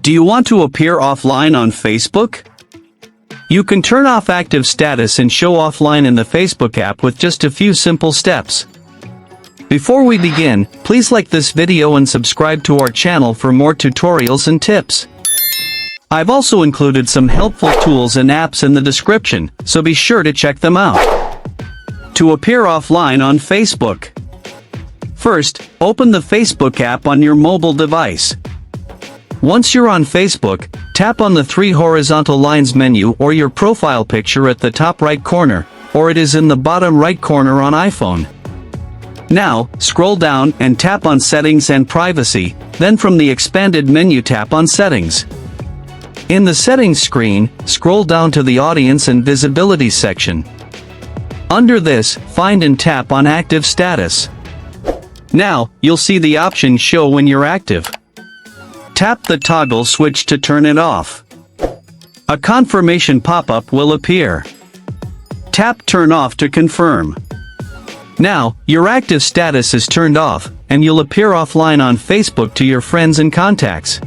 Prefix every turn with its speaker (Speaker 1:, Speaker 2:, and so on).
Speaker 1: Do you want to appear offline on Facebook? You can turn off active status and show offline in the Facebook app with just a few simple steps. Before we begin, please like this video and subscribe to our channel for more tutorials and tips. I've also included some helpful tools and apps in the description, so be sure to check them out. To appear offline on Facebook. First, open the Facebook app on your mobile device. Once you're on Facebook, tap on the three horizontal lines menu or your profile picture at the top right corner, or it is in the bottom right corner on iPhone. Now, scroll down and tap on Settings and Privacy, then from the expanded menu tap on Settings. In the Settings screen, scroll down to the Audience and Visibility section. Under this, find and tap on Active Status. Now, you'll see the option Show when you're active. Tap the toggle switch to turn it off. A confirmation pop-up will appear. Tap Turn Off to confirm. Now, your active status is turned off, and you'll appear offline on Facebook to your friends and contacts.